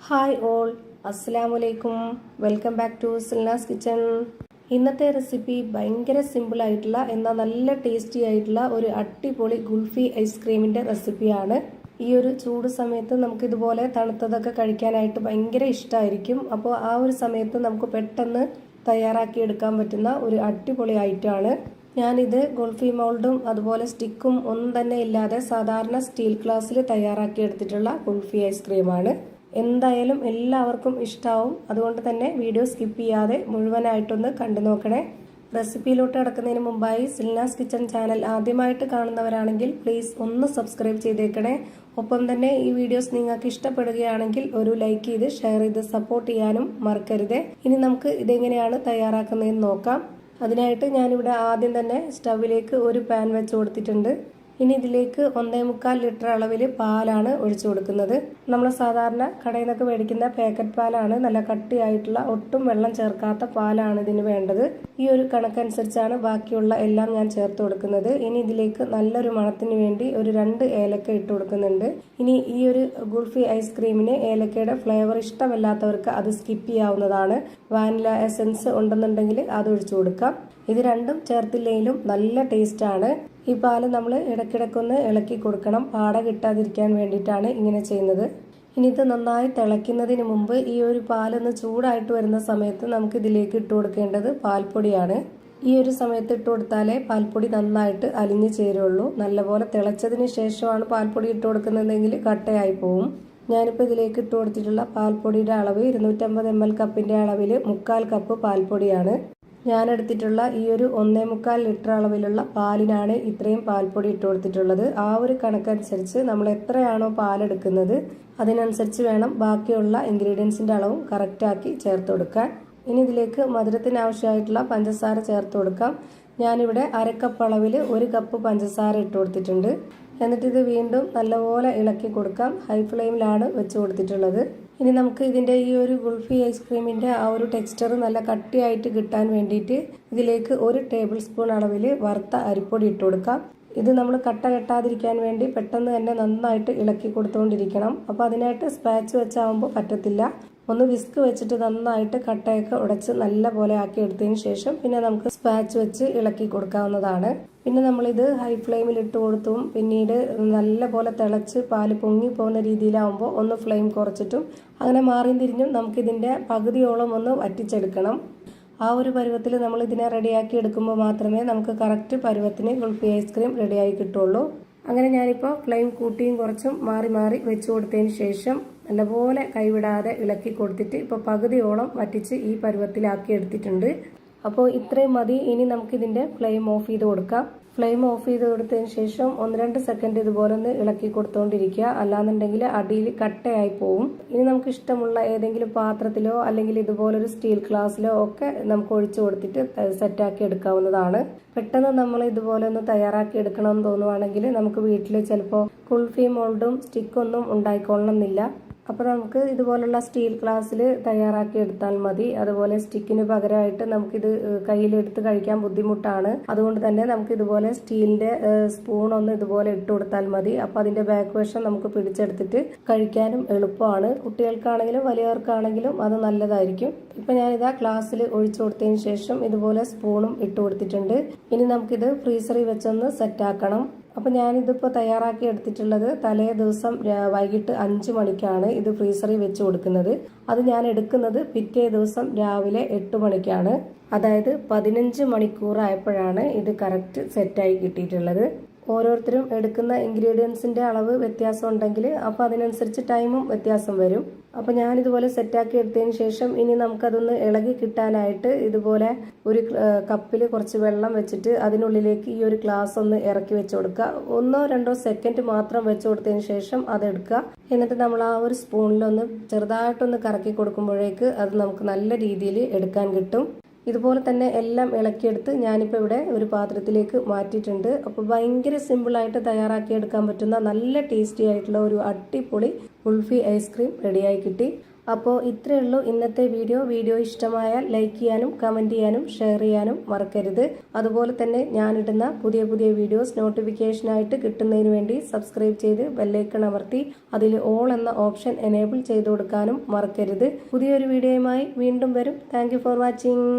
Hi all, അസ്സലാമലൈക്കും. Welcome back to Silna's kitchen. ഇന്നത്തെ recipe ഭയങ്കര സിമ്പിൾ ആയിട്ടുള്ള എന്നാൽ നല്ല ടേസ്റ്റി ആയിട്ടുള്ള ഒരു അടിപൊളി ഗുൽഫി ഐസ്ക്രീമിൻ്റെ റെസിപ്പിയാണ്. ഈ ഒരു ചൂട് സമയത്ത് നമുക്കിതുപോലെ തണുത്തതൊക്കെ കഴിക്കാനായിട്ട് ഭയങ്കര ഇഷ്ടമായിരിക്കും. അപ്പോൾ ആ ഒരു സമയത്ത് നമുക്ക് പെട്ടെന്ന് തയ്യാറാക്കി എടുക്കാൻ പറ്റുന്ന ഒരു അടിപൊളി ഐറ്റമാണ്. ഞാനിത് ഗുൽഫി മൗൾഡും അതുപോലെ സ്റ്റിക്കും ഒന്നും തന്നെ ഇല്ലാതെ സാധാരണ സ്റ്റീൽ ഗ്ലാസ്സിൽ തയ്യാറാക്കി എടുത്തിട്ടുള്ള ഗുൽഫി ഐസ്ക്രീമാണ്. എന്തായാലും എല്ലാവർക്കും ഇഷ്ടമാവും. അതുകൊണ്ട് തന്നെ വീഡിയോ സ്കിപ്പ് ചെയ്യാതെ മുഴുവനായിട്ടൊന്ന് കണ്ടു നോക്കണേ. റെസിപ്പിയിലോട്ട് കിടക്കുന്നതിന് മുമ്പായി സിൽനാസ് കിച്ചൺ ചാനൽ ആദ്യമായിട്ട് കാണുന്നവരാണെങ്കിൽ പ്ലീസ് ഒന്ന് സബ്സ്ക്രൈബ് ചെയ്തേക്കണേ. ഒപ്പം തന്നെ ഈ വീഡിയോസ് നിങ്ങൾക്ക് ഇഷ്ടപ്പെടുകയാണെങ്കിൽ ഒരു ലൈക്ക് ചെയ്ത് ഷെയർ ചെയ്ത് സപ്പോർട്ട് ചെയ്യാനും മറക്കരുത്. ഇനി നമുക്ക് ഇതെങ്ങനെയാണ് തയ്യാറാക്കുന്നതെന്ന് നോക്കാം. അതിനായിട്ട് ഞാനിവിടെ ആദ്യം തന്നെ സ്റ്റവിലേക്ക് ഒരു പാൻ വെച്ച് കൊടുത്തിട്ടുണ്ട്. ഇനി ഇതിലേക്ക് 1.25 ലിറ്റർ അളവിൽ പാലാണ് ഒഴിച്ചു കൊടുക്കുന്നത്. നമ്മൾ സാധാരണ കടയിൽ നിന്നൊക്കെ മേടിക്കുന്ന പാക്കറ്റ് പാലാണ്. നല്ല കട്ടിയായിട്ടുള്ള ഒട്ടും വെള്ളം ചേർക്കാത്ത പാലാണ് ഇതിന് വേണ്ടത്. ഈ ഒരു കണക്കനുസരിച്ചാണ് ബാക്കിയുള്ള എല്ലാം ഞാൻ ചേർത്ത് കൊടുക്കുന്നത്. ഇനി ഇതിലേക്ക് നല്ലൊരു മണത്തിന് വേണ്ടി ഒരു 2 ഏലക്ക ഇട്ട് കൊടുക്കുന്നുണ്ട്. ഇനി ഈ ഒരു ഗുൽഫി ഐസ്ക്രീമിന് ഏലക്കയുടെ ഫ്ലേവർ ഇഷ്ടമല്ലാത്തവർക്ക് അത് സ്കിപ്പ് ചെയ്യാവുന്നതാണ്. വാനില എസൻസ് ഉണ്ടെന്നുണ്ടെങ്കിൽ അത് ഒഴിച്ചു കൊടുക്കാം. ഇത് രണ്ടും ചേർത്തില്ലെങ്കിലും നല്ല ടേസ്റ്റാണ്. ഈ പാല് നമ്മൾ ഇടയ്ക്കിടയ്ക്കൊന്ന് ഇളക്കി കൊടുക്കണം. പാട കിട്ടാതിരിക്കാൻ വേണ്ടിയിട്ടാണ് ഇങ്ങനെ ചെയ്യുന്നത്. ഇനി ഇത് നന്നായി തിളയ്ക്കുന്നതിന് മുമ്പ് ഈ ഒരു പാലൊന്ന് ചൂടായിട്ട് വരുന്ന സമയത്ത് നമുക്ക് ഇതിലേക്ക് ഇട്ട് കൊടുക്കേണ്ടത് പാൽപ്പൊടിയാണ്. ഈ ഒരു സമയത്ത് ഇട്ട് കൊടുത്താലേ പാൽപ്പൊടി നന്നായിട്ട് അലിഞ്ഞു ചേരുള്ളൂ. നല്ലപോലെ തിളച്ചതിന് ശേഷമാണ് പാൽപ്പൊടി ഇട്ട് കൊടുക്കുന്നതെങ്കിൽ കട്ടയായി പോവും. ഞാനിപ്പോൾ ഇതിലേക്ക് ഇട്ട് കൊടുത്തിട്ടുള്ള പാൽപ്പൊടിയുടെ അളവ് 250 ml കപ്പിൻ്റെ അളവിൽ 1/4 കപ്പ് പാൽപ്പൊടിയാണ്. ഞാൻ എടുത്തിട്ടുള്ള ഈ ഒരു 1.25 ലിറ്റർ അളവിലുള്ള പാലിനാണ് ഇത്രയും പാൽപ്പൊടി ഇട്ട് കൊടുത്തിട്ടുള്ളത്. ആ ഒരു കണക്കനുസരിച്ച് നമ്മൾ എത്രയാണോ പാലെടുക്കുന്നത് അതിനനുസരിച്ച് വേണം ബാക്കിയുള്ള ഇൻഗ്രീഡിയൻസിൻ്റെ അളവും കറക്റ്റാക്കി ചേർത്ത് കൊടുക്കാൻ. ഇനി ഇതിലേക്ക് മധുരത്തിന് ആവശ്യമായിട്ടുള്ള പഞ്ചസാര ചേർത്ത് കൊടുക്കാം. ഞാനിവിടെ 1/2 കപ്പ് അളവിൽ 1 കപ്പ് പഞ്ചസാര ഇട്ട് കൊടുത്തിട്ടുണ്ട്. എന്നിട്ട് ഇത് വീണ്ടും നല്ലപോലെ ഇളക്കി കൊടുക്കാം. ഹൈ ഫ്ലെയിമിലാണ് വെച്ച് കൊടുത്തിട്ടുള്ളത്. ഇനി നമുക്ക് ഇതിൻ്റെ ഈ ഒരു ഗുൽഫി ഐസ്ക്രീമിൻ്റെ ആ ഒരു ടെക്സ്ചർ നല്ല കട്ടിയായിട്ട് കിട്ടാൻ വേണ്ടിയിട്ട് ഇതിലേക്ക് 1 ടേബിൾ സ്പൂൺ അളവിൽ വറുത്ത അരിപ്പൊടി ഇട്ട് കൊടുക്കാം. ഇത് നമ്മൾ കട്ട കെട്ടാതിരിക്കാൻ വേണ്ടി പെട്ടെന്ന് തന്നെ നന്നായിട്ട് ഇളക്കി കൊടുത്തുകൊണ്ടിരിക്കണം. അപ്പോൾ അതിനായിട്ട് സ്പാച്ച് വെച്ചാകുമ്പോൾ പറ്റത്തില്ല. ഒന്ന് വിസ്ക് വെച്ചിട്ട് നന്നായിട്ട് കട്ടയൊക്കെ ഉടച്ച് നല്ല പോലെ ആക്കി എടുത്തതിന് ശേഷം പിന്നെ നമുക്ക് സ്പാച്ച് വെച്ച് ഇളക്കി കൊടുക്കാവുന്നതാണ്. പിന്നെ നമ്മളിത് ഹൈ ഫ്ലെയിമിൽ ഇട്ട് കൊടുത്തും പിന്നീട് നല്ല പോലെ തിളച്ച് പാല് പൊങ്ങി പോകുന്ന രീതിയിലാവുമ്പോൾ ഒന്ന് ഫ്ലെയിം കുറച്ചിട്ടും അങ്ങനെ മാറിയും തിരിഞ്ഞും നമുക്കിതിൻ്റെ പകുതിയോളം ഒന്ന് വറ്റിച്ചെടുക്കണം. ആ ഒരു പരുവത്തിൽ നമ്മൾ ഇതിനെ റെഡിയാക്കി എടുക്കുമ്പോൾ മാത്രമേ നമുക്ക് കറക്റ്റ് പരുവത്തിന് ഗുൽഫി ഐസ്ക്രീം റെഡിയായി കിട്ടുള്ളൂ. അങ്ങനെ ഞാനിപ്പോൾ ഫ്ലെയിം കൂട്ടിയും കുറച്ചും മാറി മാറി വെച്ച് കൊടുത്തതിന് ശേഷം നല്ലപോലെ കൈവിടാതെ ഇളക്കി കൊടുത്തിട്ട് ഇപ്പോൾ പകുതിയോളം വറ്റിച്ച് ഈ പരുവത്തിലാക്കി എടുത്തിട്ടുണ്ട്. അപ്പോൾ ഇത്രയും മതി. ഇനി നമുക്കിതിൻ്റെ ഫ്ലെയിം ഓഫ് ചെയ്ത് കൊടുക്കാം. ഫ്ലെയിം ഓഫ് ചെയ്ത് കൊടുത്തതിന് ശേഷം 1-2 സെക്കൻഡ് ഇതുപോലെ ഒന്ന് ഇളക്കി കൊടുത്തുകൊണ്ടിരിക്കുക. അല്ലാന്നുണ്ടെങ്കിൽ അടിയിൽ കട്ടയായി പോവും. ഇനി നമുക്ക് ഇഷ്ടമുള്ള ഏതെങ്കിലും പാത്രത്തിലോ അല്ലെങ്കിൽ ഇതുപോലൊരു സ്റ്റീൽ ഗ്ലാസ്സിലോ ഒക്കെ നമുക്ക് ഒഴിച്ചു കൊടുത്തിട്ട് സെറ്റാക്കി എടുക്കാവുന്നതാണ്. പെട്ടെന്ന് നമ്മൾ ഇതുപോലെ ഒന്ന് തയ്യാറാക്കി എടുക്കണമെന്ന് തോന്നുവാണെങ്കിൽ നമുക്ക് വീട്ടിൽ ചിലപ്പോൾ ഗുൽഫി മോൾഡും സ്റ്റിക്കൊന്നും ഉണ്ടായിക്കൊള്ളണമെന്നില്ല. അപ്പോൾ നമുക്ക് ഇതുപോലുള്ള സ്റ്റീൽ ഗ്ലാസ്സിൽ തയ്യാറാക്കി എടുത്താൽ മതി. അതുപോലെ സ്റ്റിക്കിന് പകരമായിട്ട് നമുക്കിത് കയ്യിലെടുത്ത് കഴിക്കാൻ ബുദ്ധിമുട്ടാണ്. അതുകൊണ്ട് തന്നെ നമുക്ക് ഇതുപോലെ സ്റ്റീലിൻ്റെ സ്പൂണൊന്ന് ഇതുപോലെ ഇട്ട് കൊടുത്താൽ മതി. അപ്പോൾ അതിൻ്റെ ബാക്ക് വശം നമുക്ക് പിടിച്ചെടുത്തിട്ട് കഴിക്കാനും എളുപ്പമാണ്. കുട്ടികൾക്കാണെങ്കിലും വലിയവർക്കാണെങ്കിലും അത് നല്ലതായിരിക്കും. ഇപ്പം ഞാനിതാ ഗ്ലാസ്സിൽ ഒഴിച്ചു കൊടുത്തതിന് ശേഷം ഇതുപോലെ സ്പൂണും ഇട്ട് കൊടുത്തിട്ടുണ്ട്. ഇനി നമുക്കിത് ഫ്രീസറിൽ വെച്ചൊന്ന് സെറ്റാക്കണം. അപ്പോൾ ഞാനിതിപ്പോൾ തയ്യാറാക്കി എടുത്തിട്ടുള്ളത് തലേ ദിവസം വൈകിട്ട് 5 മണിക്കാണ് ഇത് ഫ്രീസറിൽ വെച്ച് കൊടുക്കുന്നത്. അത് ഞാൻ എടുക്കുന്നത് പിറ്റേ ദിവസം രാവിലെ 8 മണിക്കാണ്. അതായത് 15 മണിക്കൂറായപ്പോഴാണ് ഇത് കറക്റ്റ് സെറ്റായി കിട്ടിയിട്ടുള്ളത്. ഓരോരുത്തരും എടുക്കുന്ന ഇൻഗ്രീഡിയൻസിൻ്റെ അളവ് വ്യത്യാസം ഉണ്ടെങ്കിൽ അപ്പോൾ അതിനനുസരിച്ച് ടൈമും വ്യത്യാസം വരും. അപ്പോൾ ഞാനിതുപോലെ സെറ്റാക്കി എടുത്തതിന് ശേഷം ഇനി നമുക്കതൊന്ന് ഇളകി കിട്ടാനായിട്ട് ഇതുപോലെ ഒരു കപ്പിൽ കുറച്ച് വെള്ളം വെച്ചിട്ട് അതിനുള്ളിലേക്ക് ഈ ഒരു ഗ്ലാസ് ഒന്ന് ഇറക്കി വെച്ച് കൊടുക്കുക. 1-2 സെക്കൻഡ് മാത്രം വെച്ച് കൊടുത്തതിന് ശേഷം അതെടുക്കുക. എന്നിട്ട് നമ്മൾ ആ ഒരു സ്പൂണിലൊന്ന് ചെറുതായിട്ടൊന്ന് കറക്കി കൊടുക്കുമ്പോഴേക്ക് അത് നമുക്ക് നല്ല രീതിയിൽ എടുക്കാൻ കിട്ടും. ഇതുപോലെ തന്നെ എല്ലാം ഇളക്കിയെടുത്ത് ഞാനിപ്പോൾ ഇവിടെ ഒരു പാത്രത്തിലേക്ക് മാറ്റിയിട്ടുണ്ട്. അപ്പോൾ ഭയങ്കര സിമ്പിളായിട്ട് തയ്യാറാക്കിയെടുക്കാൻ പറ്റുന്ന നല്ല ടേസ്റ്റി ആയിട്ടുള്ള ഒരു അടിപൊളി കുൽഫി ഐസ്ക്രീം റെഡിയായി കിട്ടി. അപ്പോൾ ഇത്രയേ ഉള്ളൂ ഇന്നത്തെ വീഡിയോ ഇഷ്ടമായാൽ ലൈക്ക് ചെയ്യാനും കമൻറ്റ് ചെയ്യാനും ഷെയർ ചെയ്യാനും മറക്കരുത്. അതുപോലെ തന്നെ ഞാനിടുന്ന പുതിയ വീഡിയോസ് നോട്ടിഫിക്കേഷനായിട്ട് കിട്ടുന്നതിന് വേണ്ടി സബ്സ്ക്രൈബ് ചെയ്ത് ബെല്ലൈക്കൺ അമർത്തി അതിൽ ഓൾ എന്ന ഓപ്ഷൻ എനേബിൾ ചെയ്ത് കൊടുക്കാനും മറക്കരുത്. പുതിയൊരു വീഡിയോയുമായി വീണ്ടും വരും. Thank you for watching.